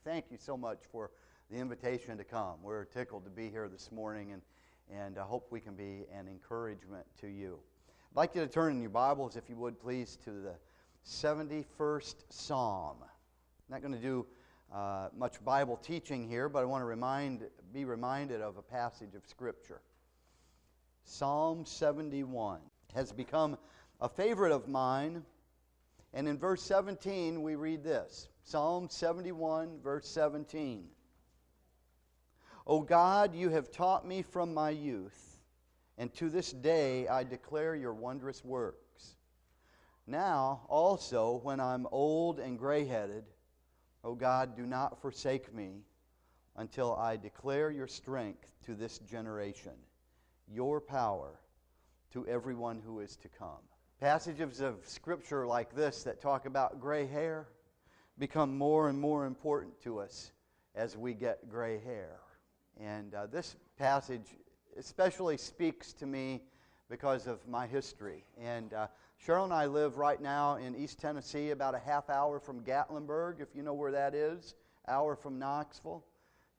thank you so much for the invitation to come. We're tickled to be here this morning, and I hope we can be an encouragement to you. I'd like you to turn in your Bibles, if you would please, to the 71st Psalm. I'm not going to do much Bible teaching here, but I want to be reminded of a passage of Scripture. Psalm 71 has become a favorite of mine, and in verse 17 we read this. Psalm 71, verse 17. O God, you have taught me from my youth, and to this day I declare your wondrous works. Now also, when I'm old and gray-headed, O God, do not forsake me until I declare your strength to this generation, your power to everyone who is to come. Passages of Scripture like this that talk about gray hair become more and more important to us as we get gray hair. And this passage especially speaks to me because of my history. And Cheryl and I live right now in East Tennessee, about a half hour from Gatlinburg, if you know where that is, hour from Knoxville,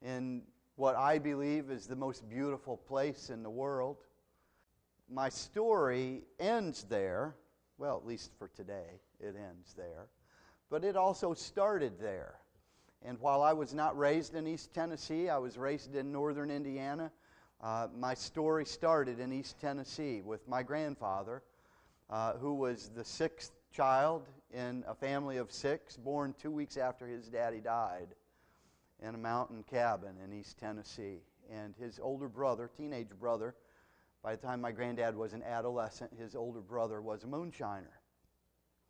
in what I believe is the most beautiful place in the world. My story ends there. Well, at least for today, it ends there. But it also started there. And while I was not raised in East Tennessee, I was raised in northern Indiana. My story started in East Tennessee with my grandfather, who was the sixth child in a family of six, born 2 weeks after his daddy died in a mountain cabin in East Tennessee. And his older brother, teenage brother, by the time my granddad was an adolescent, his older brother was a moonshiner.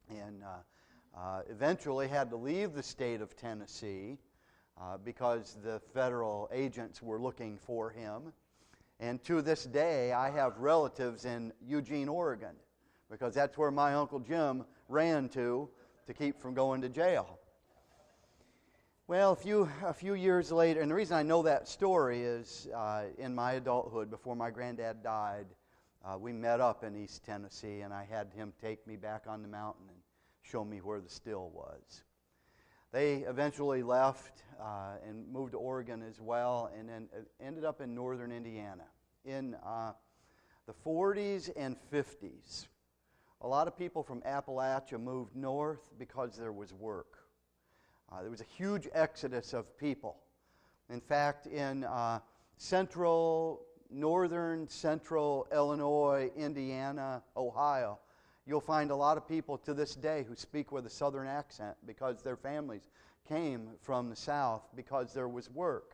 And eventually had to leave the state of Tennessee because the federal agents were looking for him. And to this day, I have relatives in Eugene, Oregon, because that's where my Uncle Jim ran to keep from going to jail. Well, a few years later, and the reason I know that story is in my adulthood, before my granddad died, we met up in East Tennessee, and I had him take me back on the mountain and show me where the still was. They eventually left and moved to Oregon as well, and then ended up in northern Indiana. In the 40s and 50s, a lot of people from Appalachia moved north because there was work. There was a huge exodus of people. In fact, in northern central Illinois, Indiana, Ohio, you'll find a lot of people to this day who speak with a southern accent because their families came from the south because there was work.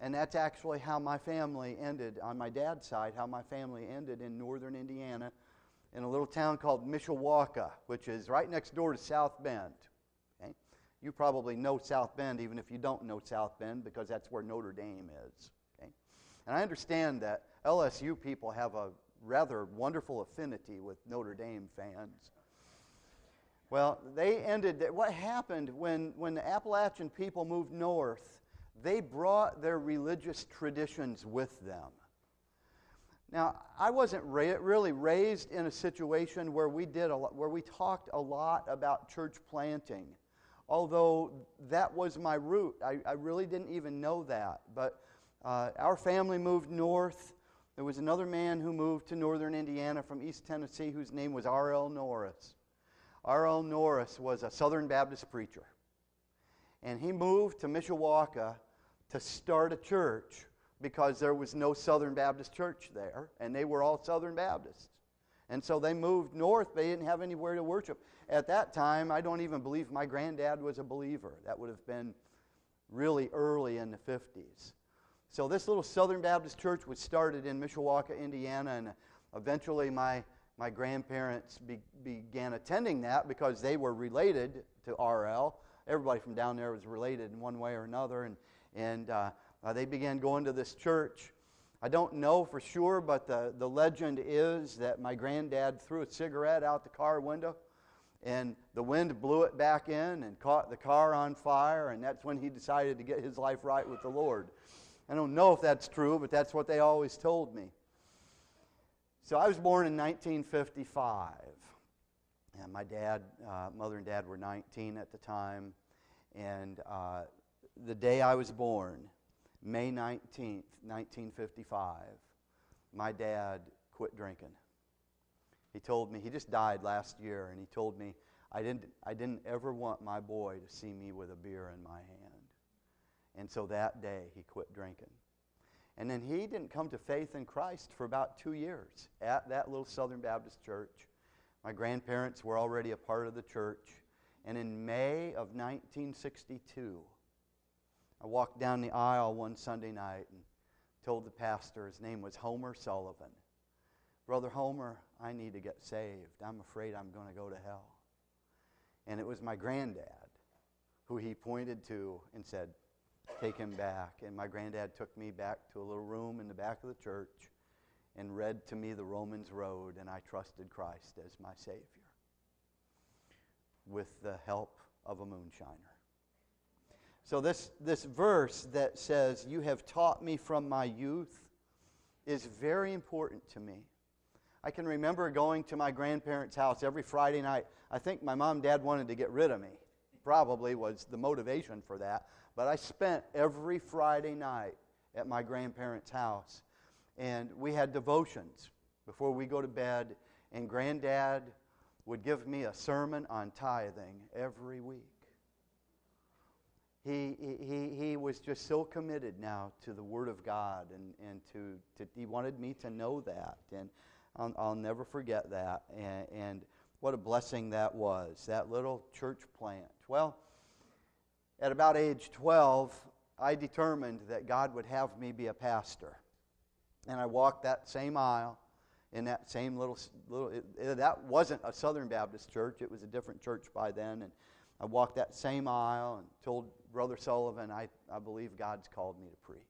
And that's actually how my family ended, on my dad's side, how my family ended in northern Indiana in a little town called Mishawaka, which is right next door to South Bend. Okay? You probably know South Bend even if you don't know South Bend because that's where Notre Dame is. Okay? And I understand that LSU people have a rather wonderful affinity with Notre Dame fans. Well, what happened when the Appalachian people moved north, they brought their religious traditions with them. Now, I wasn't really raised in a situation where we talked a lot about church planting, although that was my root. I really didn't even know that. But our family moved north. There was another man who moved to northern Indiana from East Tennessee whose name was R.L. Norris. R.L. Norris was a Southern Baptist preacher. And he moved to Mishawaka to start a church because there was no Southern Baptist church there, and they were all Southern Baptists. And so they moved north. They didn't have anywhere to worship. At that time, I don't even believe my granddad was a believer. That would have been really early in the 50s. So this little Southern Baptist church was started in Mishawaka, Indiana, and eventually my grandparents began attending that because they were related to R.L. Everybody from down there was related in one way or another, and they began going to this church. I don't know for sure, but the legend is that my granddad threw a cigarette out the car window, and the wind blew it back in and caught the car on fire, and that's when he decided to get his life right with the Lord. I don't know if that's true, but that's what they always told me. So I was born in 1955, and my mother and dad were 19 at the time, and the day I was born, May 19th, 1955, my dad quit drinking. He told me, he just died last year, and he told me, I didn't ever want my boy to see me with a beer in my hand. And so that day, he quit drinking. And then he didn't come to faith in Christ for about 2 years at that little Southern Baptist church. My grandparents were already a part of the church. And in May of 1962, I walked down the aisle one Sunday night and told the pastor, his name was Homer Sullivan, "Brother Homer, I need to get saved. I'm afraid I'm going to go to hell." And it was my granddad who he pointed to and said, "Take him back." And my granddad took me back to a little room in the back of the church and read to me the Romans Road, and I trusted Christ as my Savior with the help of a moonshiner. So this verse that says, "You have taught me from my youth," is very important to me. I can remember going to my grandparents' house every Friday night. I think my mom and dad wanted to get rid of me. Probably was the motivation for that. But I spent every Friday night at my grandparents' house. And we had devotions before we go to bed. And Granddad would give me a sermon on tithing every week. He was just so committed now to the Word of God. And he wanted me to know that. And I'll never forget that. And what a blessing that was, that little church plant. Well, at about age 12, I determined that God would have me be a pastor. And I walked that same aisle in that same little that wasn't a Southern Baptist church. It was a different church by then. And I walked that same aisle and told Brother Sullivan, I believe God's called me to preach.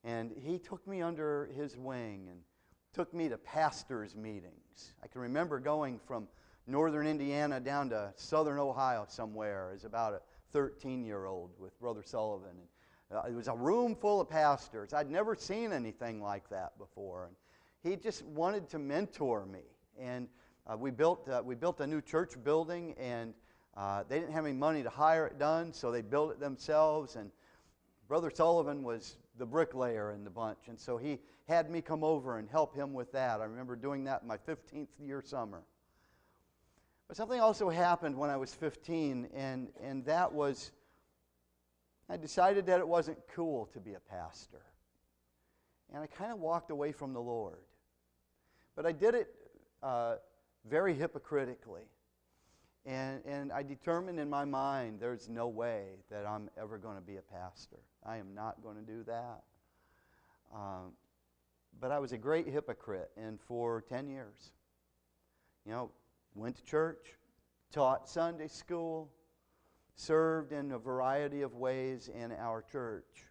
And he took me under his wing and took me to pastors' meetings. I can remember going from northern Indiana down to southern Ohio somewhere as about a 13-year-old with Brother Sullivan. And, it was a room full of pastors. I'd never seen anything like that before. And he just wanted to mentor me. And we built a new church building, and they didn't have any money to hire it done, so they built it themselves. And Brother Sullivan was the bricklayer in the bunch, and so he had me come over and help him with that. I remember doing that in my 15th year summer. But something also happened when I was 15, and that was, I decided that it wasn't cool to be a pastor. And I kind of walked away from the Lord. But I did it very hypocritically. And I determined in my mind, there's no way that I'm ever going to be a pastor. I am not going to do that. But I was a great hypocrite, and for 10 years, went to church, taught Sunday school, served in a variety of ways in our church.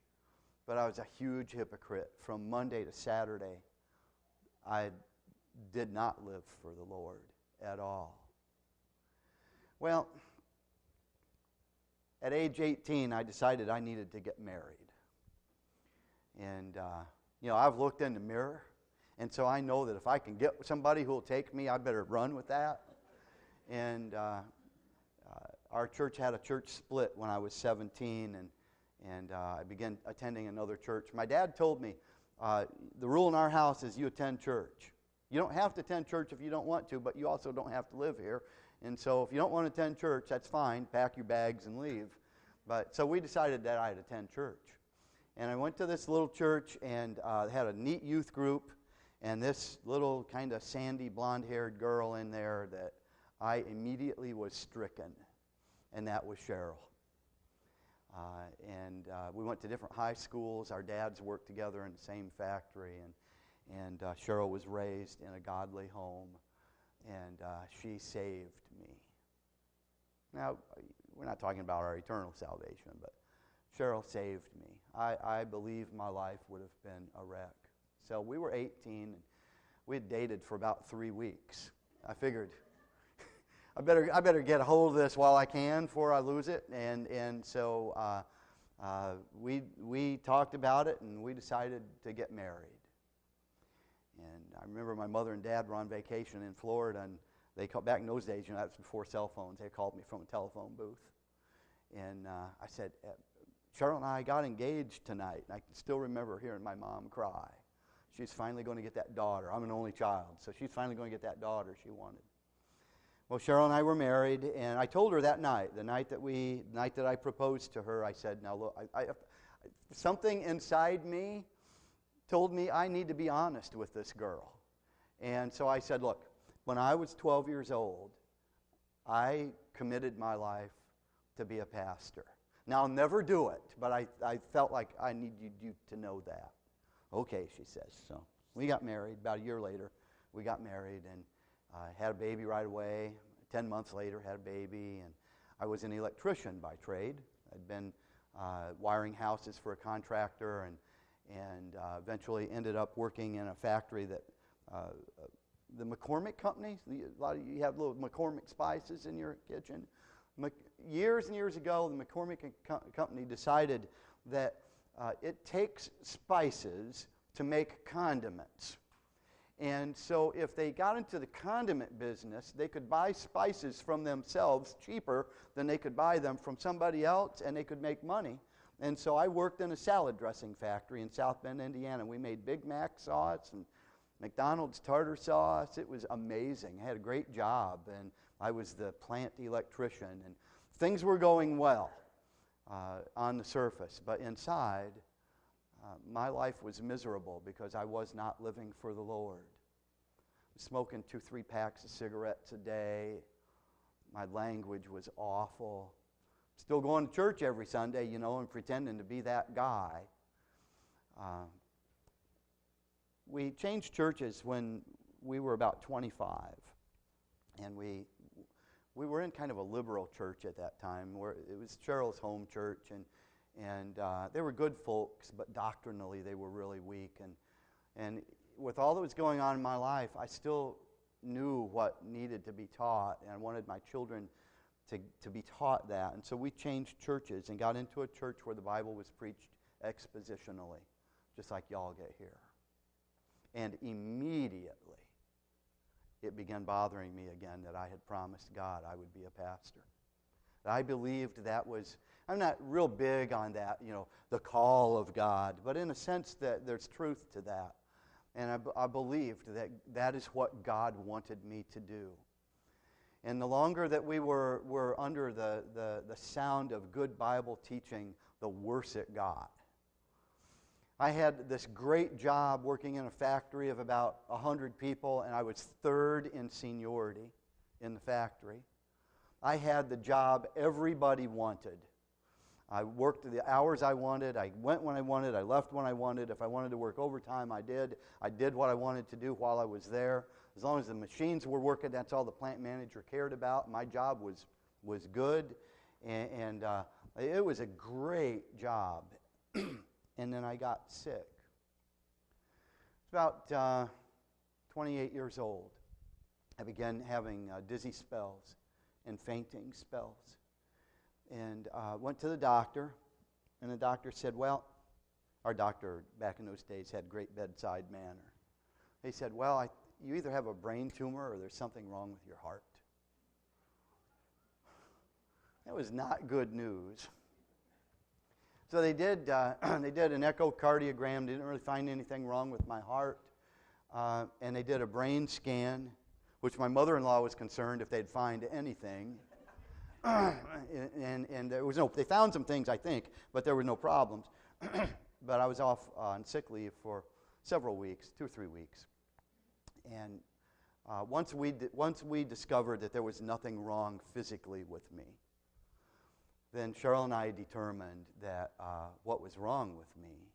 But I was a huge hypocrite. From Monday to Saturday, I did not live for the Lord at all. Well, at age 18, I decided I needed to get married. And, I've looked in the mirror, and so I know that if I can get somebody who will take me, I better run with that. And our church had a church split when I was 17, and I began attending another church. My dad told me, the rule in our house is you attend church. You don't have to attend church if you don't want to, but you also don't have to live here. And so if you don't want to attend church, that's fine. Pack your bags and leave. So we decided that I'd attend church. And I went to this little church and had a neat youth group, and this little kind of sandy blonde-haired girl in there that I immediately was stricken, and that was Cheryl. We went to different high schools. Our dads worked together in the same factory, and Cheryl was raised in a godly home, and she saved me. Now, we're not talking about our eternal salvation, but Cheryl saved me. I believe my life would have been a wreck. So we were 18, and we had dated for about 3 weeks. I figured I better get a hold of this while I can before I lose it. And so we talked about it, and we decided to get married. And I remember my mother and dad were on vacation in Florida, and they called back in those days. That was before cell phones. They called me from a telephone booth, And I said, Cheryl and I got engaged tonight. And I can still remember hearing my mom cry. She's finally going to get that daughter. I'm an only child, so she's finally going to get that daughter she wanted. Well, Cheryl and I were married, and I told her that night, the night that I proposed to her, I said, now look, something inside me told me I need to be honest with this girl. And so I said, look, when I was 12 years old, I committed my life to be a pastor. Now, I'll never do it, but I felt like I needed you to know that. Okay, she says. So we got married. About a year later, we got married and had a baby right away. 10 months later, had a baby. And I was an electrician by trade. I'd been wiring houses for a contractor and eventually ended up working in a factory that the McCormick company, a lot of you have little McCormick spices in your kitchen. Years and years ago, the McCormick company decided that it takes spices to make condiments. And so if they got into the condiment business, they could buy spices from themselves cheaper than they could buy them from somebody else, and they could make money. And so I worked in a salad dressing factory in South Bend, Indiana. We made Big Mac sauce and McDonald's tartar sauce. It was amazing. I had a great job, and I was the plant electrician. And things were going well on the surface, but inside, my life was miserable because I was not living for the Lord. Smoking 2-3 packs of cigarettes a day. My language was awful. Still going to church every Sunday, and pretending to be that guy. We changed churches when we were about 25. And we were in kind of a liberal church at that time. Where it was Cheryl's home church, and they were good folks, but doctrinally they were really weak. And with all that was going on in my life, I still knew what needed to be taught, and I wanted my children to be taught that. And so we changed churches and got into a church where the Bible was preached expositionally, just like y'all get here. And immediately, it began bothering me again that I had promised God I would be a pastor. I believed that was, I'm not real big on that, the call of God, but in a sense that there's truth to that. And I believed that that is what God wanted me to do. And the longer that we were under the sound of good Bible teaching, the worse it got. I had this great job working in a factory of about 100 people, and I was third in seniority in the factory. I had the job everybody wanted. I worked the hours I wanted. I went when I wanted. I left when I wanted. If I wanted to work overtime, I did. I did what I wanted to do while I was there. As long as the machines were working, that's all the plant manager cared about. My job was good, and it was a great job. And then I got sick. About 28 years old, I began having dizzy spells and fainting spells. And went to the doctor, and the doctor said, well, our doctor back in those days had great bedside manner. He said, well, you either have a brain tumor or there's something wrong with your heart. That was not good news. So they did an echocardiogram. They didn't really find anything wrong with my heart. And they did a brain scan, which my mother-in-law was concerned if they'd find anything. And there was they found some things, I think, but there were no problems. But I was off on sick leave for several weeks, 2 or 3 weeks. And once we discovered that there was nothing wrong physically with me, then Cheryl and I determined that what was wrong with me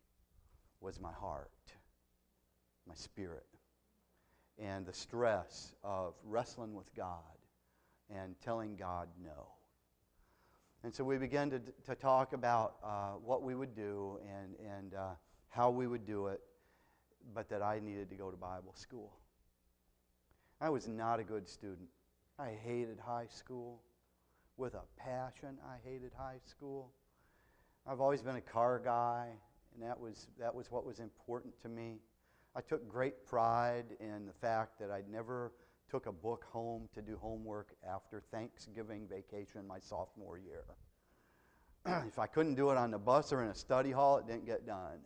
was my heart, my spirit, and the stress of wrestling with God and telling God no. And so we began to talk about what we would do and how we would do it, but that I needed to go to Bible school. I was not a good student. I hated high school. With a passion, I hated high school. I've always been a car guy, and that was what was important to me. I took great pride in the fact that I never took a book home to do homework after Thanksgiving vacation my sophomore year. If I couldn't do it on the bus or in a study hall, it didn't get done.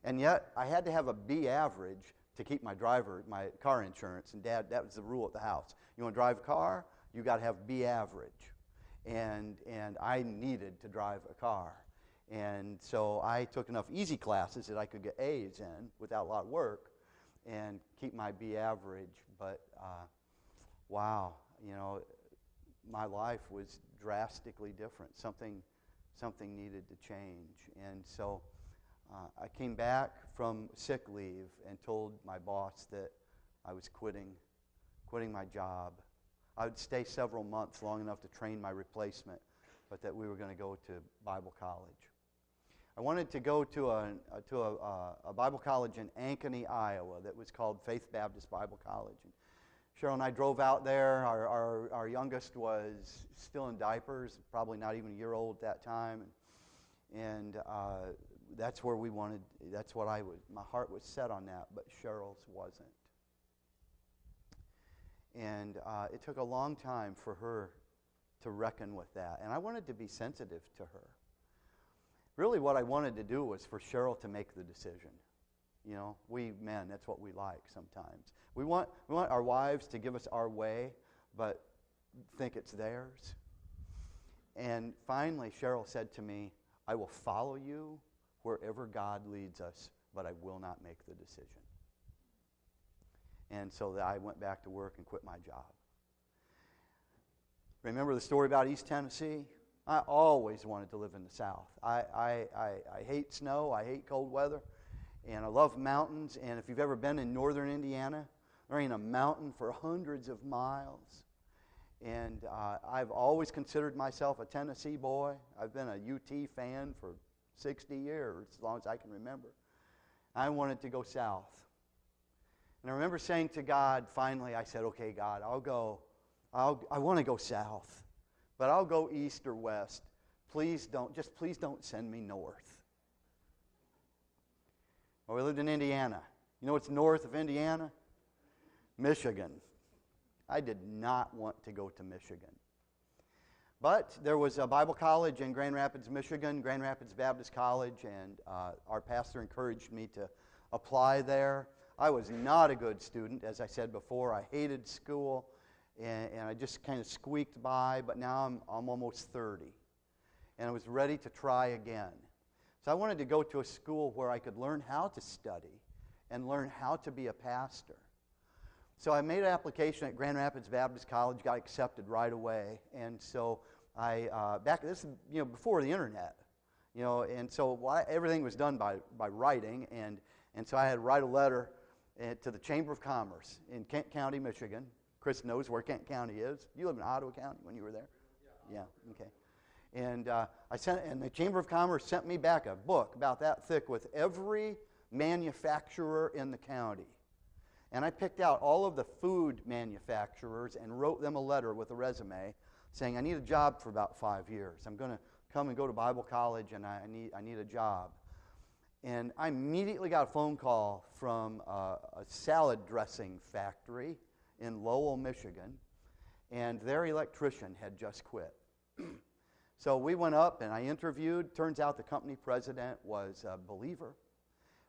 And yet, I had to have a B average to keep my car insurance. And Dad, that was the rule at the house. You want to drive a car, you got to have B average. And I needed to drive a car. And so I took enough easy classes that I could get A's in without a lot of work and keep my B average. But wow, my life was drastically different. Something needed to change. And so I came back from sick leave and told my boss that I was quitting my job. I would stay several months, long enough to train my replacement, but that we were going to go to Bible college. I wanted to go to a Bible college in Ankeny, Iowa, that was called Faith Baptist Bible College. And Cheryl and I drove out there. Our youngest was still in diapers, probably not even a year old at that time, and that's where we wanted. That's what my heart was set on that, but Cheryl's wasn't. And it took a long time for her to reckon with that, and I wanted to be sensitive to her. Really, what I wanted to do was for Cheryl to make the decision. We men, that's what we like sometimes. We want our wives to give us our way, but think it's theirs. And finally, Cheryl said to me, I will follow you wherever God leads us, but I will not make the decision. And so I went back to work and quit my job. Remember the story about East Tennessee? I always wanted to live in the South. I hate snow, I hate cold weather, and I love mountains. And if you've ever been in northern Indiana, there ain't a mountain for hundreds of miles. And I've always considered myself a Tennessee boy. I've been a UT fan for 60 years, as long as I can remember. I wanted to go south. And I remember saying to God, finally, I said, okay, God, I'll go. I want to go south, but I'll go east or west. Please don't send me north. Well, we lived in Indiana. You know what's north of Indiana? Michigan. I did not want to go to Michigan. But there was a Bible college in Grand Rapids, Michigan, Grand Rapids Baptist College, and our pastor encouraged me to apply there. I was not a good student, as I said before. I hated school, and I just kind of squeaked by, but now I'm almost 30, and I was ready to try again. So I wanted to go to a school where I could learn how to study and learn how to be a pastor. So I made an application at Grand Rapids Baptist College, got accepted right away, and so this is before the internet, and so everything was done by writing, and so I had to write a letter to the Chamber of Commerce in Kent County, Michigan. Chris knows where Kent County is. You live in Ottawa County when you were there? Yeah, okay. And and the Chamber of Commerce sent me back a book about that thick with every manufacturer in the county. And I picked out all of the food manufacturers and wrote them a letter with a resume saying, I need a job for about 5 years. I'm going to come and go to Bible college, and I need a job. And I immediately got a phone call from a salad dressing factory in Lowell, Michigan, and their electrician had just quit. So we went up, and I interviewed. Turns out the company president was a believer,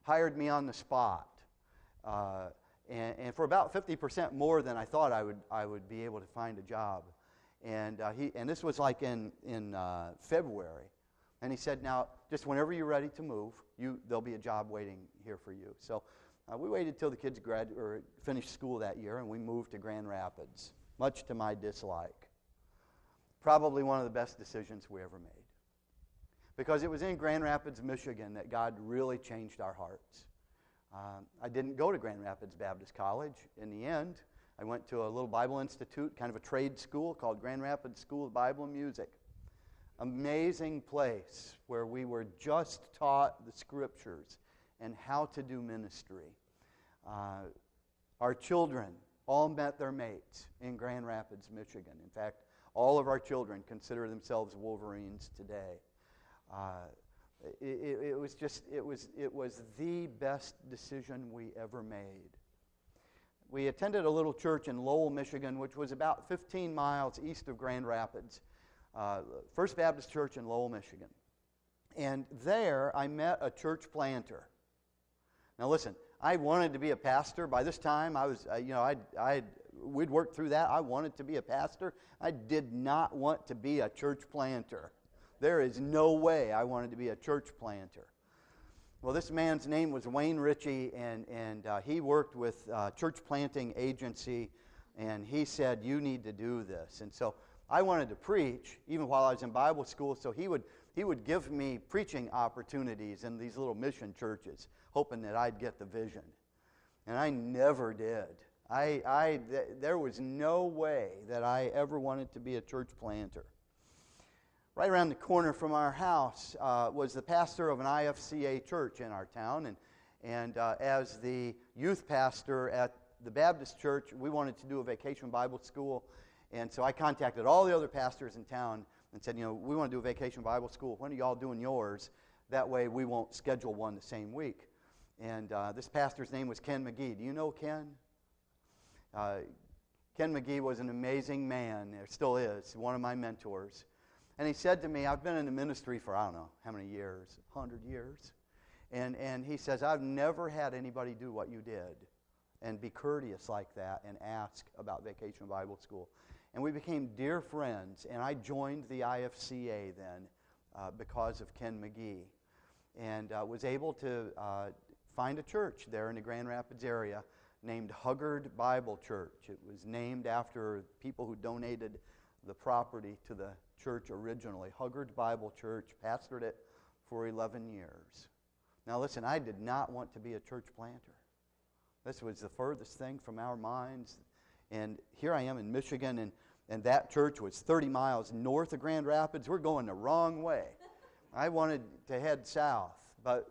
hired me on the spot. And for about 50% more than I thought I would be able to find a job. And this was like in February. And he said, now, just whenever you're ready to move, there'll be a job waiting here for you. So we waited till the kids finished school that year, and we moved to Grand Rapids, much to my dislike. Probably one of the best decisions we ever made. Because it was in Grand Rapids, Michigan, that God really changed our hearts. I didn't go to Grand Rapids Baptist College. In the end, I went to a little Bible institute, kind of a trade school called Grand Rapids School of Bible and Music. Amazing place where we were just taught the Scriptures and how to do ministry. Our children all met their mates in Grand Rapids, Michigan. In fact, all of our children consider themselves Wolverines today. It was the best decision we ever made. We attended a little church in Lowell, Michigan, which was about 15 miles east of Grand Rapids. First Baptist Church in Lowell, Michigan. And there I met a church planter. Now listen, I wanted to be a pastor. By this time, we'd worked through that. I wanted to be a pastor. I did not want to be a church planter. There is no way I wanted to be a church planter. Well, this man's name was Wayne Ritchie, and he worked with church planting agency, and he said, you need to do this. And so I wanted to preach, even while I was in Bible school, so he would give me preaching opportunities in these little mission churches, hoping that I'd get the vision. And I never did. There was no way that I ever wanted to be a church planter. Right around the corner from our house was the pastor of an IFCA church in our town, and as the youth pastor at the Baptist church, we wanted to do a vacation Bible school, and so I contacted all the other pastors in town and said, we want to do a vacation Bible school. When are y'all doing yours? That way we won't schedule one the same week. And this pastor's name was Ken McGee. Do you know Ken? Ken McGee was an amazing man. There still is, one of my mentors. And he said to me, I've been in the ministry for, I don't know how many years, 100 years. And he says, I've never had anybody do what you did and be courteous like that and ask about Vacation Bible School. And we became dear friends, and I joined the IFCA then because of Ken McGee, and was able to find a church there in the Grand Rapids area named Huggard Bible Church. It was named after people who donated the property to the church originally. Huggard Bible Church, pastored it for 11 years. Now listen, I did not want to be a church planter. This was the furthest thing from our minds. And here I am in Michigan, and that church was 30 miles north of Grand Rapids. We're going the wrong way. I wanted to head south, but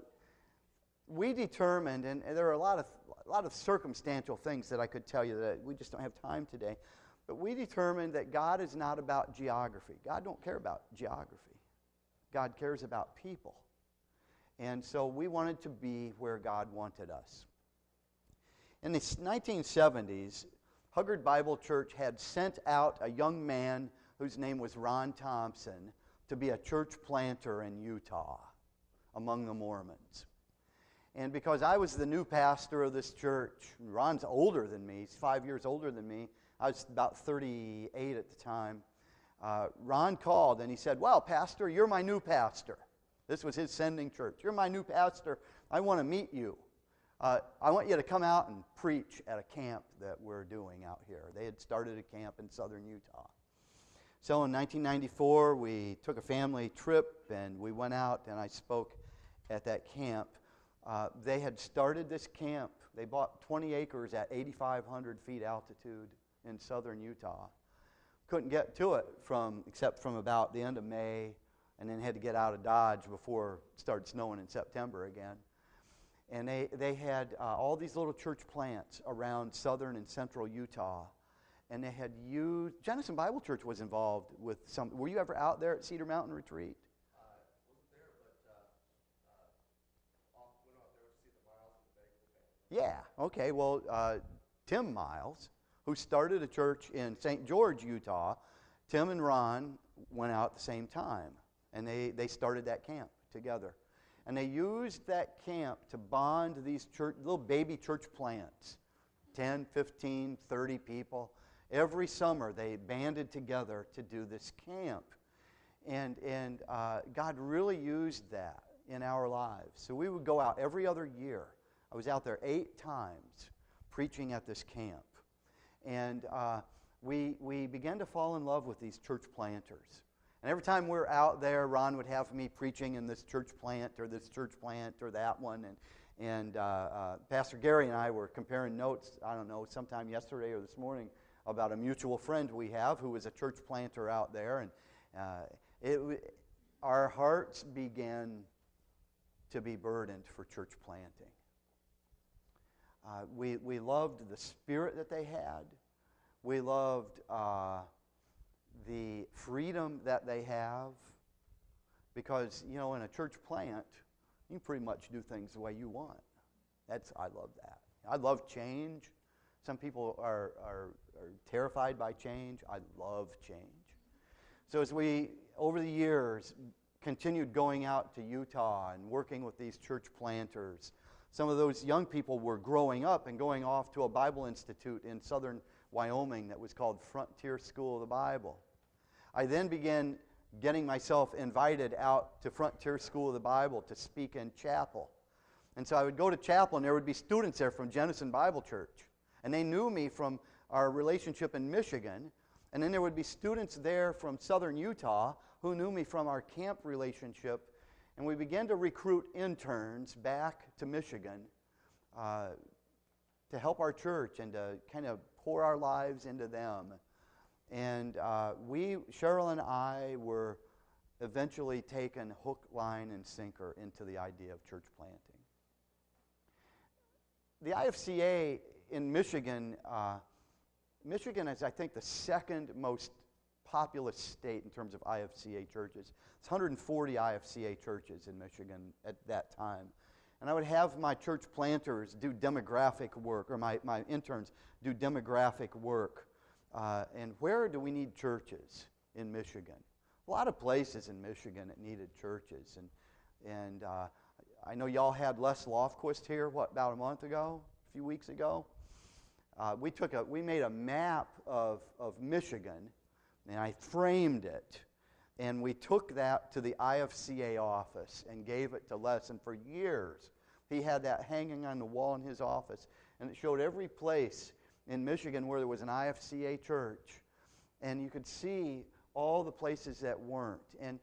we determined, and there are a lot of circumstantial things that I could tell you that we just don't have time today, but we determined that God is not about geography. God don't care about geography. God cares about people. And so we wanted to be where God wanted us. In the 1970s, Huggard Bible Church had sent out a young man whose name was Ron Thompson to be a church planter in Utah among the Mormons. And because I was the new pastor of this church, Ron's older than me, he's 5 years older than me, I was about 38 at the time, Ron called and he said, well, pastor, you're my new pastor. This was his sending church. You're my new pastor. I want to meet you. I want you to come out and preach at a camp that we're doing out here. They had started a camp in southern Utah. So in 1994, we took a family trip and we went out and I spoke at that camp. They had started this camp. They bought 20 acres at 8,500 feet altitude in southern Utah. Couldn't get to it except from about the end of May, and then had to get out of Dodge before it started snowing in September again. And they had all these little church plants around southern and central Utah. And they had used, Jenison Bible Church was involved with some. Were you ever out there at Cedar Mountain Retreat? Wasn't there, but went out there to see the Miles and the Bagel family. Yeah, okay. Well, Tim Miles, who started a church in St. George, Utah, Tim and Ron went out at the same time. And they started that camp together. And they used that camp to bond these little baby church plants, 10, 15, 30 people. Every summer they banded together to do this camp. And God really used that in our lives. So we would go out every other year. I was out there 8 times preaching at this camp. And we began to fall in love with these church planters. And every time we're out there, Ron would have me preaching in this church plant or that one. And Pastor Gary and I were comparing notes, I don't know, sometime yesterday or this morning, about a mutual friend we have who was a church planter out there. And our hearts began to be burdened for church planting. We loved the spirit that they had. We loved the freedom that they have, because in a church plant you pretty much do things the way you want. I love that. I love change. Some people are terrified by change. I love change. So as we, over the years, continued going out to Utah and working with these church planters, some of those young people were growing up and going off to a Bible institute in southern Wyoming that was called Frontier School of the Bible. I then began getting myself invited out to Frontier School of the Bible to speak in chapel. And so I would go to chapel, and there would be students there from Jenison Bible Church. And they knew me from our relationship in Michigan. And then there would be students there from southern Utah who knew me from our camp relationship. And we began to recruit interns back to Michigan to help our church and to kind of pour our lives into them. And Cheryl and I, were eventually taken hook, line, and sinker into the idea of church planting. The IFCA in Michigan, Michigan is, I think, the second most populous state in terms of IFCA churches. It's 140 IFCA churches in Michigan at that time. And I would have my church planters do demographic work, or my interns do demographic work. And where do we need churches in Michigan? A lot of places in Michigan that needed churches. And I know y'all had Les Lofquist here, about a month ago, a few weeks ago? We made a map of Michigan, and I framed it. And we took that to the IFCA office and gave it to Les. And for years, he had that hanging on the wall in his office. And it showed every place in Michigan where there was an IFCA church. And you could see all the places that weren't. And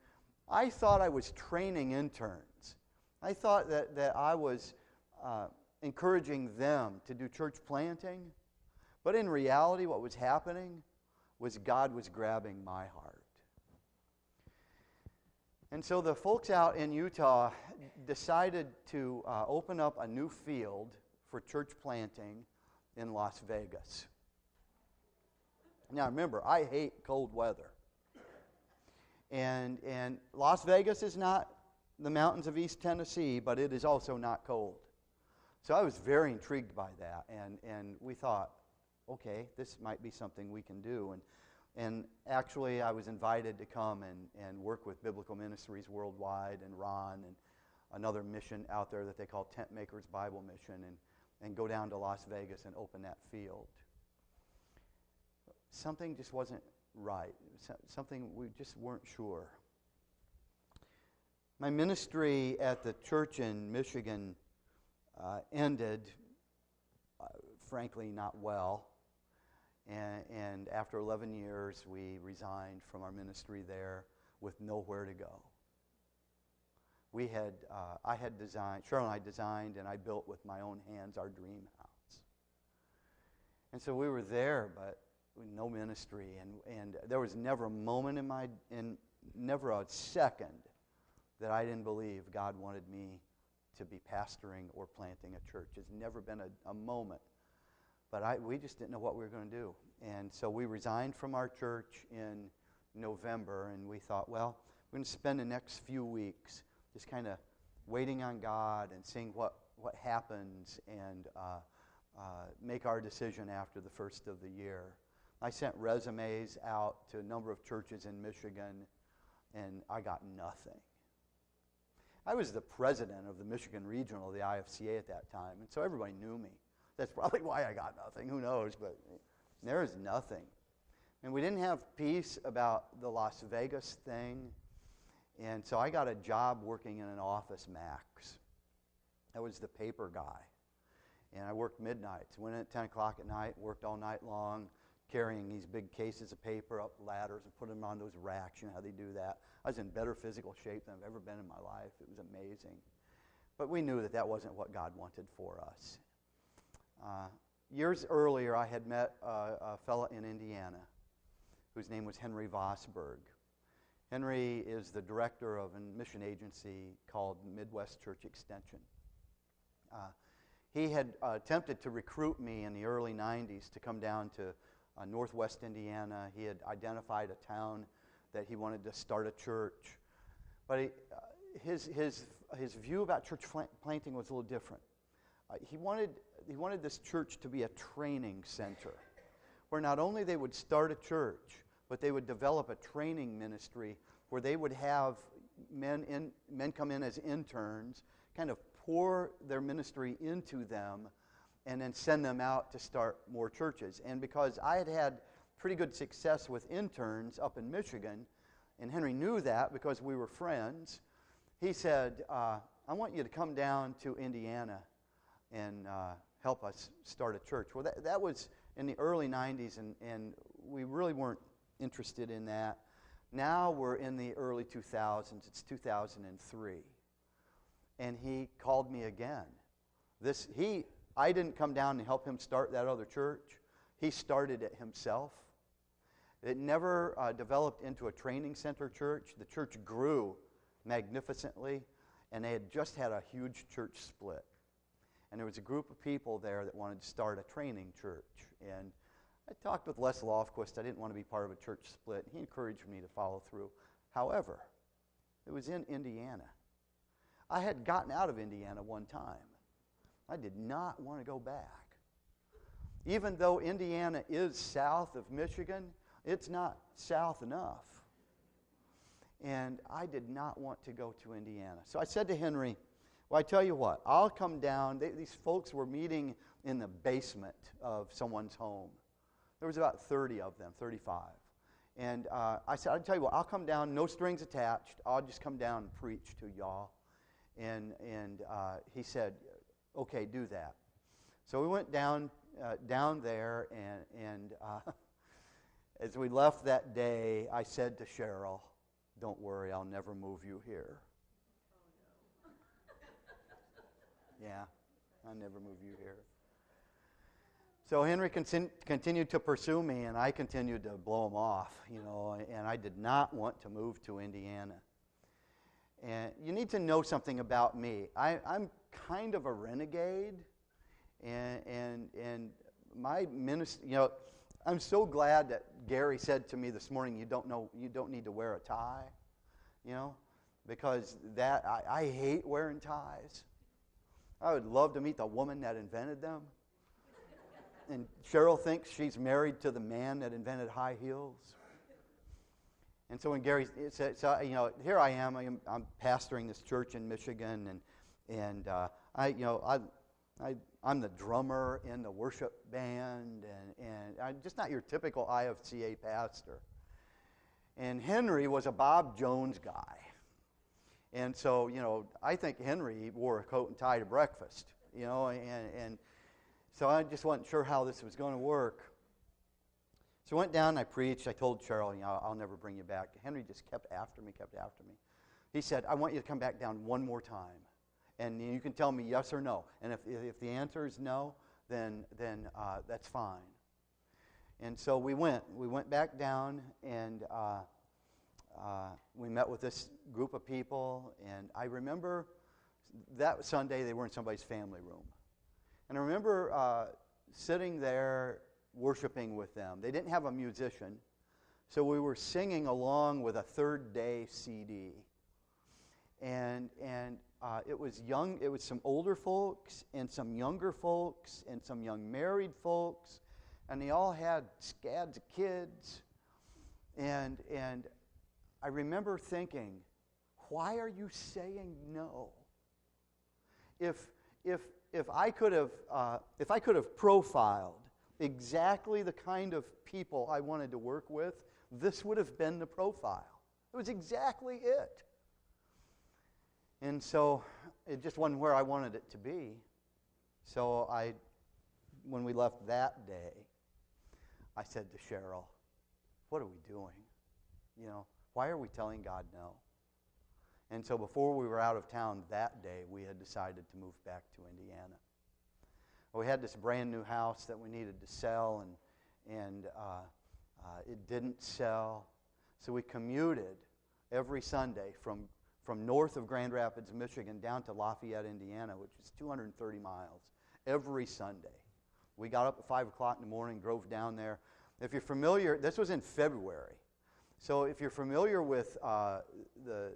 I thought I was training interns. I thought that I was encouraging them to do church planting. But in reality, what was happening was God was grabbing my heart. And so the folks out in Utah decided to open up a new field for church planting in Las Vegas. Now remember, I hate cold weather. And Las Vegas is not the mountains of East Tennessee, but it is also not cold. So I was very intrigued by that, and we thought, okay, this might be something we can do. And actually, I was invited to come and work with Biblical Ministries Worldwide and Ron and another mission out there that they call Tent Makers Bible Mission, and go down to Las Vegas and open that field. Something just wasn't right. Something we just weren't sure. My ministry at the church in Michigan ended, frankly, not well. And after 11 years, we resigned from our ministry there with nowhere to go. Cheryl and I designed, and I built with my own hands our dream house. And so we were there, but with no ministry, and there was never a moment never a second that I didn't believe God wanted me to be pastoring or planting a church. It's never been a moment. But we just didn't know what we were going to do. And so we resigned from our church in November, and we thought, well, we're going to spend the next few weeks just kind of waiting on God and seeing what happens, and make our decision after the first of the year. I sent resumes out to a number of churches in Michigan, and I got nothing. I was the president of the Michigan Regional of the IFCA at that time, and so everybody knew me. That's probably why I got nothing. Who knows? But there is nothing. And we didn't have peace about the Las Vegas thing. And so I got a job working in an office, Max. I was the paper guy. And I worked midnights. Went in at 10 o'clock at night, worked all night long, carrying these big cases of paper up ladders and put them on those racks. You know how they do that. I was in better physical shape than I've ever been in my life. It was amazing. But we knew that wasn't what God wanted for us. Years earlier, I had met a fellow in Indiana whose name was Henry Vosberg. Henry is the director of a mission agency called Midwest Church Extension. He had attempted to recruit me in the early 90s to come down to northwest Indiana. He had identified a town that he wanted to start a church. But his view about church planting was a little different. He wanted this church to be a training center where not only they would start a church, but they would develop a training ministry where they would have men come in as interns, kind of pour their ministry into them, and then send them out to start more churches. And because I had had pretty good success with interns up in Michigan, and Henry knew that because we were friends, he said, I want you to come down to Indiana and help us start a church. Well, that was in the early 90s, and we really weren't interested in that. Now we're in the early 2000s. It's 2003. And he called me again. I didn't come down and help him start that other church. He started it himself. It never developed into a training center church. The church grew magnificently, and they had just had a huge church split. And there was a group of people there that wanted to start a training church. And I talked with Les Lofquist. I didn't want to be part of a church split. He encouraged me to follow through. However, it was in Indiana. I had gotten out of Indiana one time. I did not want to go back. Even though Indiana is south of Michigan, it's not south enough. And I did not want to go to Indiana. So I said to Henry, well, I tell you what, I'll come down. These folks were meeting in the basement of someone's home. There was about 30 of them, 35. And I said, I'll tell you what, I'll come down, no strings attached. I'll just come down and preach to y'all. And he said, okay, do that. So we went down there, and as we left that day, I said to Cheryl, don't worry, I'll never move you here. Yeah, I'll never move you here. So Henry continued to pursue me, and I continued to blow him off, and I did not want to move to Indiana. And you need to know something about me. I'm kind of a renegade, and my ministry, I'm so glad that Gary said to me this morning, you don't need to wear a tie, because I hate wearing ties. I would love to meet the woman that invented them. And Cheryl thinks she's married to the man that invented high heels. And so when Gary said, here I am. I'm pastoring this church in Michigan, and I'm the drummer in the worship band, and I'm just not your typical IFCA pastor. And Henry was a Bob Jones guy. And so, I think Henry wore a coat and tie to breakfast, and so I just wasn't sure how this was going to work. So I went down and I preached. I told Cheryl, I'll never bring you back. Henry just kept after me. He said, I want you to come back down one more time. And you can tell me yes or no. And if the answer is no, then that's fine. And so we went back down, and we met with this group of people. And I remember that Sunday they were in somebody's family room. And I remember sitting there worshiping with them. They didn't have a musician, so we were singing along with a Third Day CD. And it was young. It was some older folks and some younger folks and some young married folks, and they all had scads of kids. And I remember thinking, why are you saying no? If I could have profiled exactly the kind of people I wanted to work with, this would have been the profile. It was exactly it. And so it just wasn't where I wanted it to be. So when we left that day, I said to Cheryl, what are we doing? Why are we telling God no? And so before we were out of town that day, we had decided to move back to Indiana. We had this brand new house that we needed to sell, and it didn't sell. So we commuted every Sunday from north of Grand Rapids, Michigan, down to Lafayette, Indiana, which is 230 miles, every Sunday. We got up at 5 o'clock in the morning, drove down there. If you're familiar, this was in February. So if you're familiar with the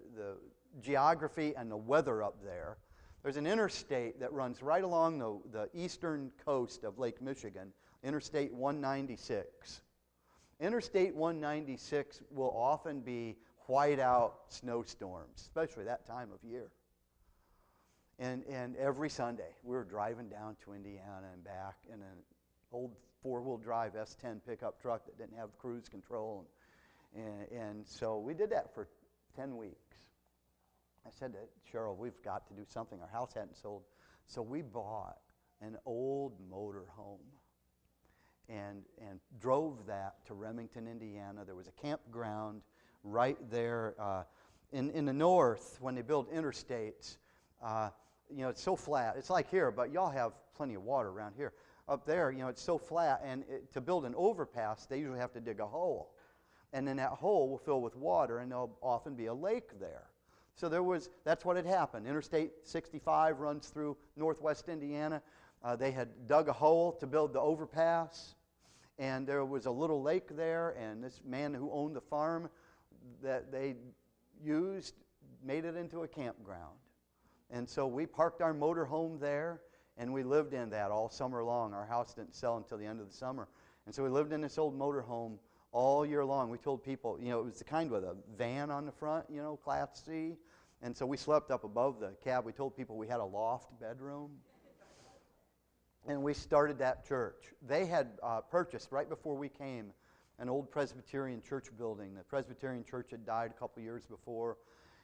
geography and the weather up there, there's an interstate that runs right along the eastern coast of Lake Michigan, Interstate 196. Interstate 196 will often be whiteout snowstorms, especially that time of year. And every Sunday, we were driving down to Indiana and back in an old four-wheel drive S10 pickup truck that didn't have cruise control. And so we did that for 10 weeks. I said to Cheryl, we've got to do something. Our house hadn't sold. So we bought an old motor home and drove that to Remington, Indiana. There was a campground right there in the north. When they build interstates, it's so flat. It's like here, but y'all have plenty of water around here. Up there, it's so flat, and to build an overpass, they usually have to dig a hole. And then that hole will fill with water, and there'll often be a lake there. So that's what had happened. Interstate 65 runs through northwest Indiana. They had dug a hole to build the overpass, and there was a little lake there, and this man who owned the farm that they used made it into a campground. And so we parked our motor home there, and we lived in that all summer long. Our house didn't sell until the end of the summer. And so we lived in this old motor home all year long. We told people, it was the kind with a van on the front, Class C. And so we slept up above the cab. We told people we had a loft bedroom. And we started that church. They had purchased, right before we came, an old Presbyterian church building. The Presbyterian church had died a couple years before.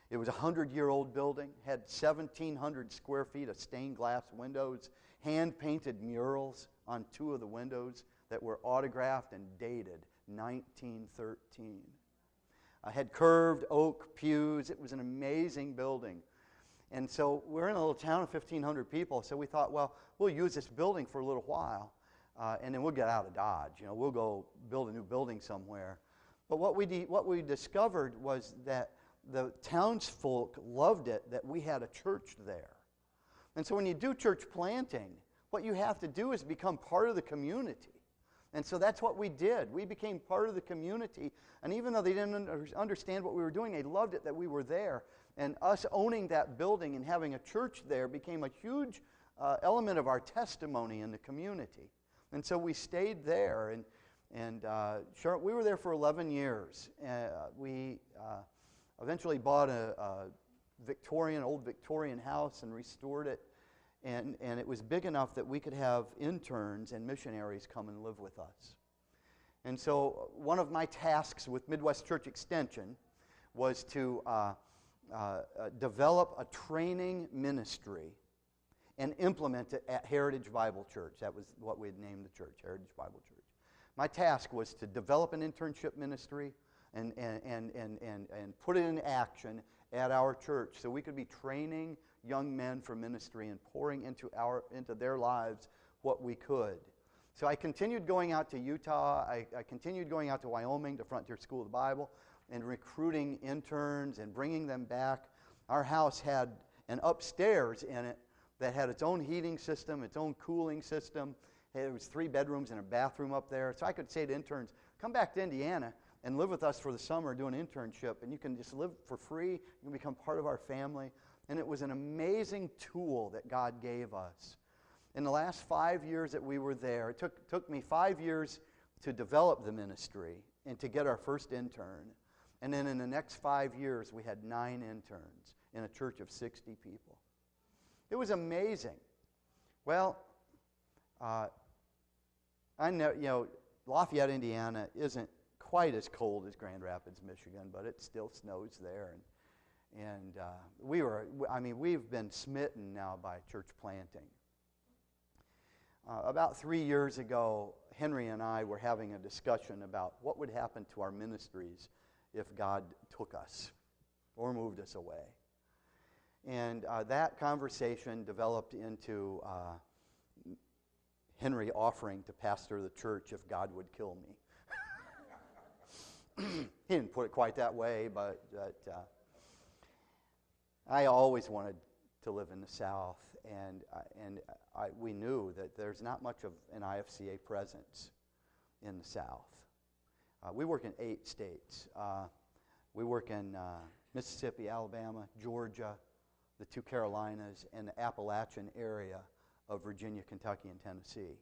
It was a 100-year-old building, had 1,700 square feet of stained glass windows, hand-painted murals on two of the windows that were autographed and dated 1913. Had curved oak pews. It was an amazing building. And so we're in a little town of 1,500 people, so we thought, well, we'll use this building for a little while, and then we'll get out of Dodge. We'll go build a new building somewhere. But what we discovered was that the townsfolk loved it, that we had a church there. And so when you do church planting, what you have to do is become part of the community. And so that's what we did. We became part of the community. And even though they didn't understand what we were doing, they loved it that we were there. And us owning that building and having a church there became a huge element of our testimony in the community. And so we stayed there. And we were there for 11 years. We eventually bought a old Victorian house and restored it. And it was big enough that we could have interns and missionaries come and live with us. And so one of my tasks with Midwest Church Extension was to develop a training ministry and implement it at Heritage Bible Church. That was what we had named the church, Heritage Bible Church. My task was to develop an internship ministry and put it in action at our church so we could be training young men for ministry and pouring into their lives what we could. So I continued going out to Utah. I continued going out to Wyoming, to Frontier School of the Bible, and recruiting interns and bringing them back. Our house had an upstairs in it that had its own heating system, its own cooling system. There was 3 bedrooms and a bathroom up there. So I could say to interns, come back to Indiana and live with us for the summer, do an internship, and you can just live for free. You can become part of our family. And it was an amazing tool that God gave us. In the last 5 years that we were there, it took me 5 years to develop the ministry and to get our first intern. And then in the next 5 years, we had 9 interns in a church of 60 people. It was amazing. Well, I know, Lafayette, Indiana isn't quite as cold as Grand Rapids, Michigan, but it still snows there. And we've been smitten now by church planting. About 3 years ago, Henry and I were having a discussion about what would happen to our ministries if God took us or moved us away. And that conversation developed into Henry offering to pastor the church if God would kill me. He didn't put it quite that way, but I always wanted to live in the South, and we knew that there's not much of an IFCA presence in the South. We work in 8 states. We work in Mississippi, Alabama, Georgia, the 2 Carolinas, and the Appalachian area of Virginia, Kentucky, and Tennessee.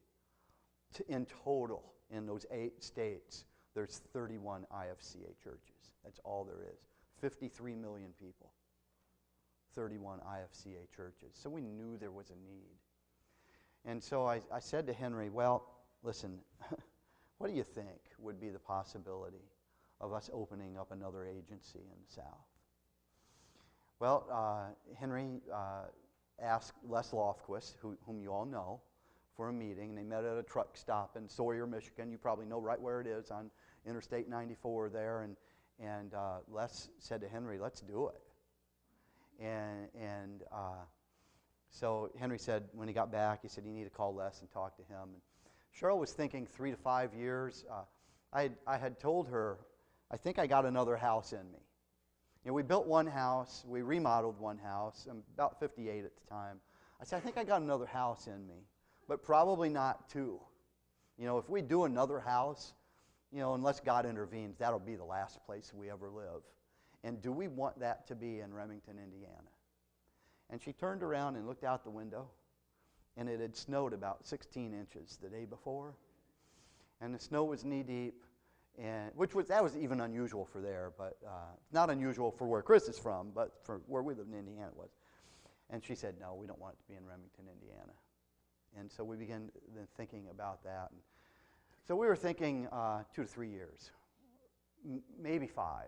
In total, in those 8 states, there's 31 IFCA churches. That's all there is. 53 million people. 31 IFCA churches. So we knew there was a need. And so I said to Henry, well, listen, what do you think would be the possibility of us opening up another agency in the South? Well, Henry asked Les Lofquist, whom you all know, for a meeting. And they met at a truck stop in Sawyer, Michigan. You probably know right where it is on Interstate 94 there. And Les said to Henry, let's do it. And so Henry said, when he got back, he said, you need to call Les and talk to him. And Cheryl was thinking 3 to 5 years. I had told her, I think I got another house in me. You know, we built one house. We remodeled one house. I'm about 58 at the time. I said, I think I got another house in me, but probably not 2. You know, if we do another house, you know, unless God intervenes, that'll be the last place we ever live. And do we want that to be in Remington, Indiana? And she turned around and looked out the window, and it had snowed about 16 inches the day before. And the snow was knee-deep, and that was even unusual for there, but not unusual for where Chris is from, but for where we lived in Indiana it was. And she said, no, we don't want it to be in Remington, Indiana. And so we began then thinking about that. And so we were thinking 2 to 3 years, maybe 5.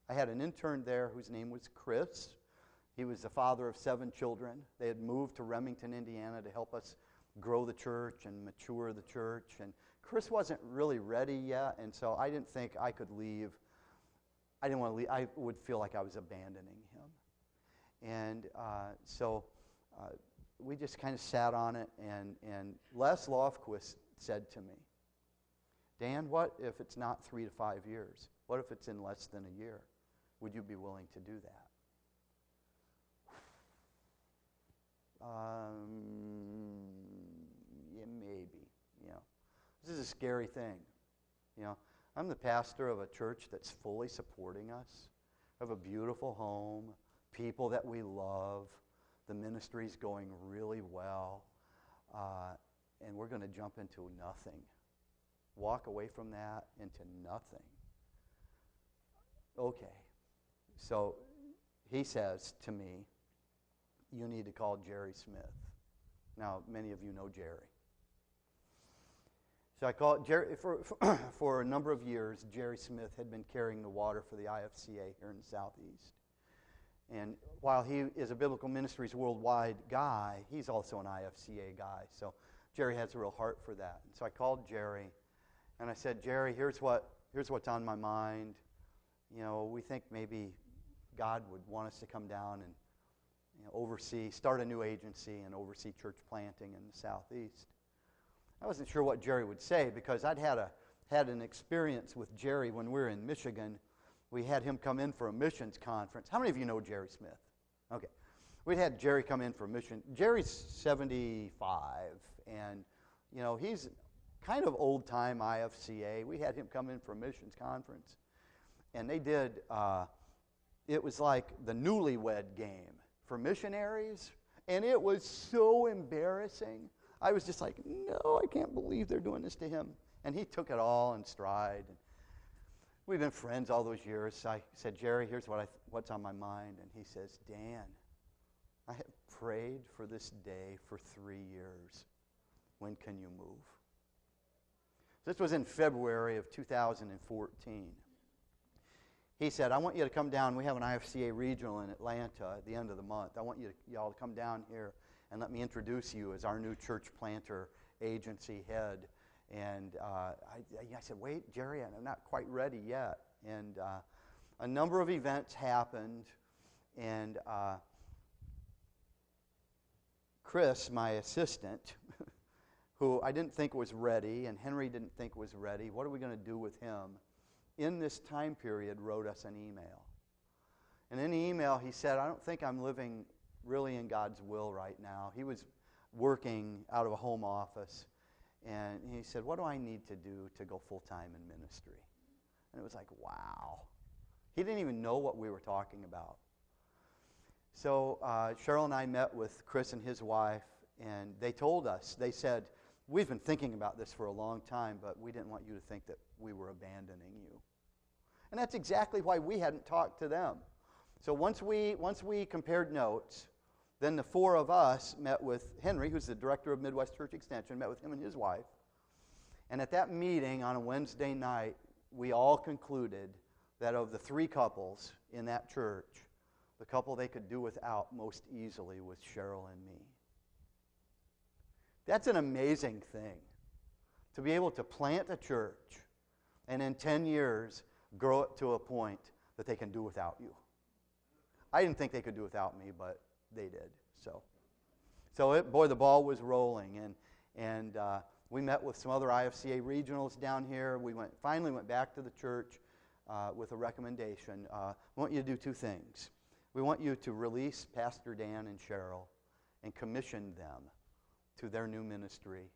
I had an intern there whose name was Chris. He was the father of 7 children. They had moved to Remington, Indiana to help us grow the church and mature the church. And Chris wasn't really ready yet, and so I didn't think I could leave. I didn't want to leave. I would feel like I was abandoning him. And so we just kind of sat on it, and Les Lofquist said to me, Dan, what if it's not 3 to 5 years? What if it's in less than a year? Would you be willing to do that? Yeah, maybe. You know, this is a scary thing. You know, I'm the pastor of a church that's fully supporting us. We have a beautiful home, people that we love. The ministry's going really well, and we're going to jump into nothing. Walk away from that into nothing. Okay. So he says to me, you need to call Jerry Smith. Now, many of you know Jerry. So I called Jerry. For a number of years, Jerry Smith had been carrying the water for the IFCA here in the Southeast. And while he is a Biblical Ministries Worldwide guy, he's also an IFCA guy. So Jerry has a real heart for that. And so I called Jerry, and I said, Jerry, here's what's on my mind. You know, we think maybe God would want us to come down and start a new agency and oversee church planting in the Southeast. I wasn't sure what Jerry would say because I'd had an experience with Jerry when we were in Michigan. We had him come in for a missions conference. How many of you know Jerry Smith? Okay. We'd had Jerry come in for a mission. Jerry's 75, and, you know, he's kind of old-time IFCA. We had him come in for a missions conference, and they did, it was like the newlywed game for missionaries, and it was so embarrassing. I was just like, no, I can't believe they're doing this to him. And he took it all in stride. And we've been friends all those years. So I said, Jerry, here's what's on my mind. And he says, Dan, I have prayed for this day for 3 years. When can you move? This was in February of 2014. He said, I want you to come down. We have an IFCA regional in Atlanta at the end of the month. I want y'all to come down here and let me introduce you as our new church planter agency head. And I said, wait, Jerry, I'm not quite ready yet. And a number of events happened. And Chris, my assistant, who I didn't think was ready, and Henry didn't think was ready, what are we going to do with him? In this time period, wrote us an email. And in the email, he said, I don't think I'm living really in God's will right now. He was working out of a home office. And he said, what do I need to do to go full-time in ministry? And it was like, wow. He didn't even know what we were talking about. So Cheryl and I met with Chris and his wife, and they told us, they said, we've been thinking about this for a long time, but we didn't want you to think that we were abandoning you. And that's exactly why we hadn't talked to them. So once we compared notes, then the four of us met with Henry, who's the director of Midwest Church Extension, met with him and his wife. And at that meeting on a Wednesday night, we all concluded that of the three couples in that church, the couple they could do without most easily was Cheryl and me. That's an amazing thing, to be able to plant a church and in 10 years grow it to a point that they can do without you. I didn't think they could do without me, but they did. So the ball was rolling, and we met with some other IFCA regionals down here. We finally went back to the church with a recommendation. We want you to do two things. We want you to release Pastor Dan and Cheryl and commission them to their new ministry.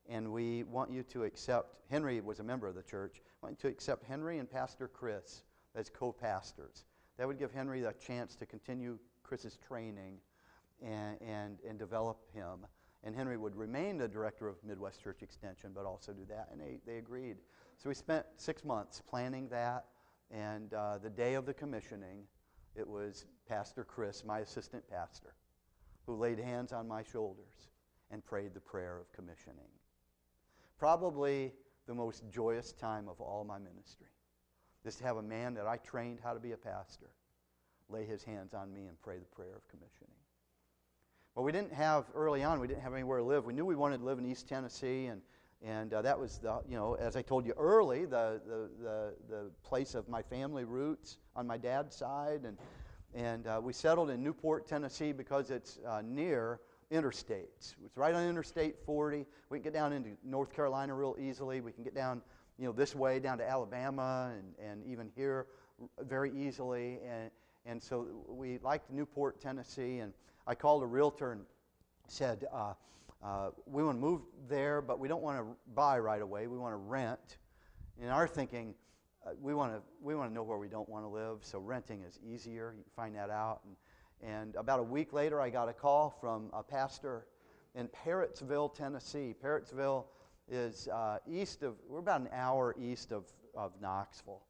And we want you to accept, Henry was a member of the church, we want you to accept Henry and Pastor Chris as co-pastors. That would give Henry the chance to continue Chris's training and develop him. And Henry would remain the director of Midwest Church Extension, but also do that. And they agreed. So we spent 6 months planning that. And the day of the commissioning, it was Pastor Chris, my assistant pastor, who laid hands on my shoulders and prayed the prayer of commissioning. Probably the most joyous time of all my ministry is to have a man that I trained how to be a pastor lay his hands on me and pray the prayer of commissioning. Well, early on, we didn't have anywhere to live. We knew we wanted to live in East Tennessee, and that was, as I told you early, the place of my family roots on my dad's side. And we settled in Newport, Tennessee, because it's near interstates. It's right on Interstate 40. We can get down into North Carolina real easily. We can get down, this way down to Alabama and even here very easily. And so we liked Newport, Tennessee. And I called a realtor and said, we want to move there, but we don't want to buy right away. We want to rent. In our thinking, we want to know where we don't want to live, so renting is easier. You can find that out. And about a week later, I got a call from a pastor in Parrottsville, Tennessee. Parrottsville is we're about an hour east of Knoxville.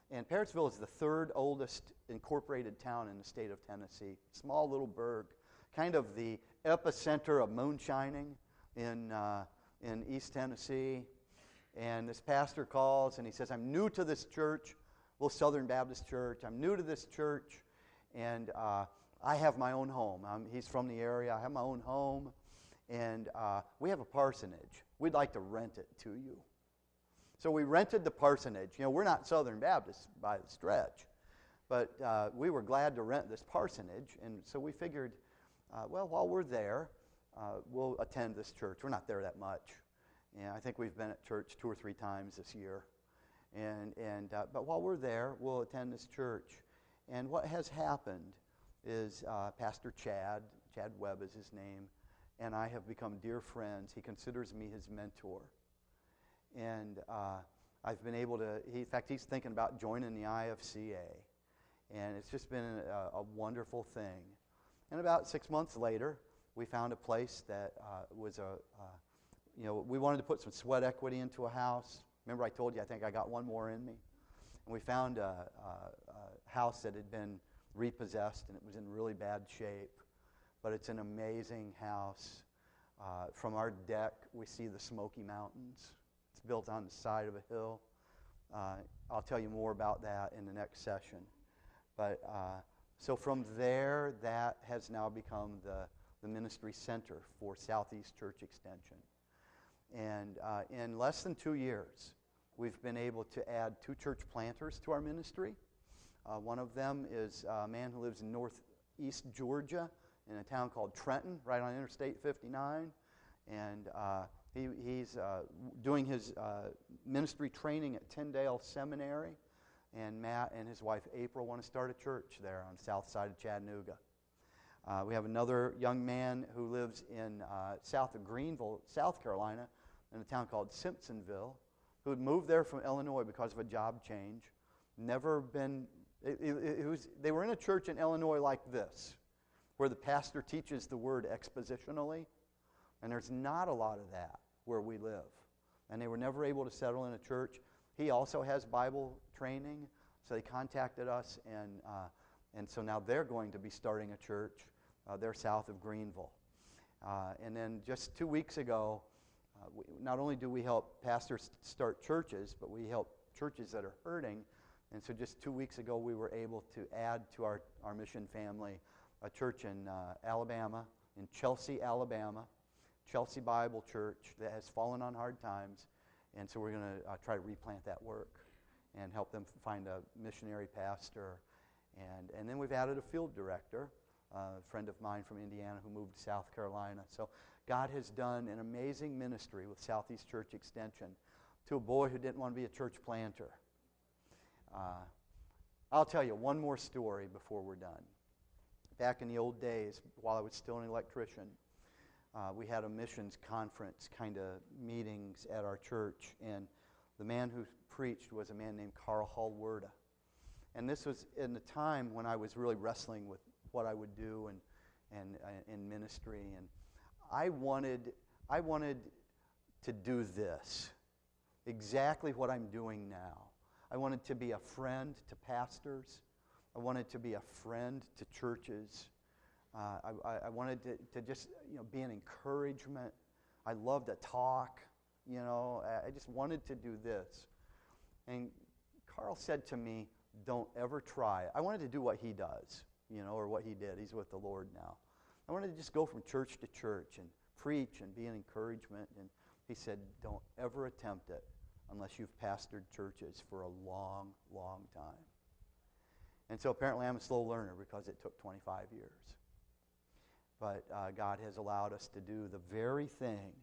And Parrottsville is the third oldest incorporated town in the state of Tennessee. Small little burg, kind of the epicenter of moonshining in East Tennessee. And this pastor calls and he says, I'm new to this church, Southern Baptist Church. I'm new to this church, and I have my own home. He's from the area. I have my own home, and we have a parsonage. We'd like to rent it to you. So we rented the parsonage. We're not Southern Baptists by the stretch, but we were glad to rent this parsonage, and so we figured, while we're there, we'll attend this church. We're not there that much. And I think we've been at church 2 or 3 times this year. But while we're there, we'll attend this church. And what has happened is Pastor Chad Webb is his name, and I have become dear friends. He considers me his mentor. And I've been able to, in fact, he's thinking about joining the IFCA. And it's just been a wonderful thing. And about 6 months later, we found a place that was we wanted to put some sweat equity into a house. Remember I told you I think I got one more in me? And we found a house that had been repossessed, and it was in really bad shape. But it's an amazing house. From our deck, we see the Smoky Mountains. It's built on the side of a hill. I'll tell you more about that in the next session. But so from there, that has now become the ministry center for Southeast Church Extension. And in less than 2 years, we've been able to add 2 church planters to our ministry. One of them is a man who lives in northeast Georgia in a town called Trenton, right on Interstate 59. And he's doing his ministry training at Tyndale Seminary. And Matt and his wife April want to start a church there on the south side of Chattanooga. We have another young man who lives in south of Greenville, South Carolina, in a town called Simpsonville, who had moved there from Illinois because of a job change. Never been, they were in a church in Illinois like this, where the pastor teaches the word expositionally, and there's not a lot of that where we live. And they were never able to settle in a church. He also has Bible training, so they contacted us, and so now they're going to be starting a church. They're south of Greenville. And then just 2 weeks ago, not only do we help pastors start churches, but we help churches that are hurting. And so just 2 weeks ago, we were able to add to our mission family a church in Alabama, in Chelsea, Alabama, Chelsea Bible Church that has fallen on hard times. And so we're going to try to replant that work and help them find a missionary pastor. And then we've added a field director, a friend of mine from Indiana who moved to South Carolina. So God has done an amazing ministry with Southeast Church Extension to a boy who didn't want to be a church planter. I'll tell you one more story before we're done. Back in the old days, while I was still an electrician, we had a missions conference kind of meetings at our church, and the man who preached was a man named Carl Hallwerda. And this was in the time when I was really wrestling with what I would do and in ministry, and I wanted to do this, exactly what I'm doing now. I wanted to be a friend to pastors. I wanted to be a friend to churches. I wanted to just be an encouragement. I love to talk. I just wanted to do this. And Carl said to me, "Don't ever try." I wanted to do what he does, or what he did. He's with the Lord now. I wanted to just go from church to church and preach and be an encouragement. And he said, "Don't ever attempt it unless you've pastored churches for a long, long time." And so apparently I'm a slow learner because it took 25 years. But God has allowed us to do the very thing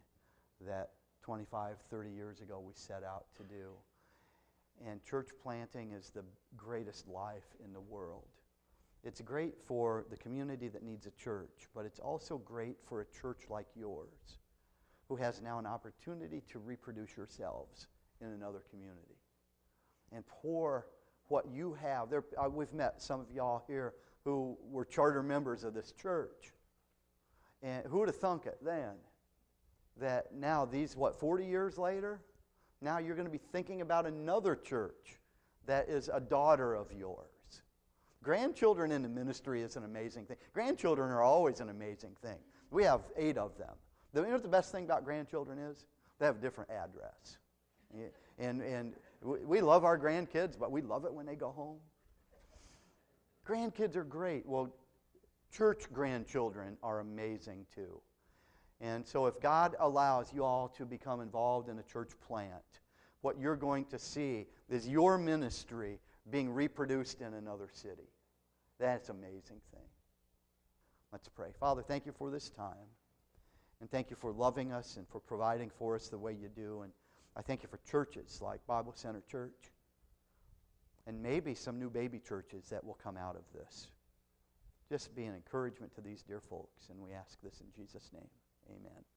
that 25, 30 years ago we set out to do. And church planting is the greatest life in the world. It's great for the community that needs a church, but it's also great for a church like yours, who has now an opportunity to reproduce yourselves in another community and pour what you have. We've met some of y'all here who were charter members of this church. And who would have thunk it then? That now 40 years later, now you're going to be thinking about another church that is a daughter of yours. Grandchildren in the ministry is an amazing thing. Grandchildren are always an amazing thing. We have 8 of them. You know what the best thing about grandchildren is? They have a different address. And we love our grandkids, but we love it when they go home. Grandkids are great. Well, church grandchildren are amazing too. And so if God allows you all to become involved in a church plant, what you're going to see is your ministry being reproduced in another city. That's an amazing thing. Let's pray. Father, thank you for this time. And thank you for loving us and for providing for us the way you do. And I thank you for churches like Bible Center Church and maybe some new baby churches that will come out of this. Just be an encouragement to these dear folks, and we ask this in Jesus' name. Amen.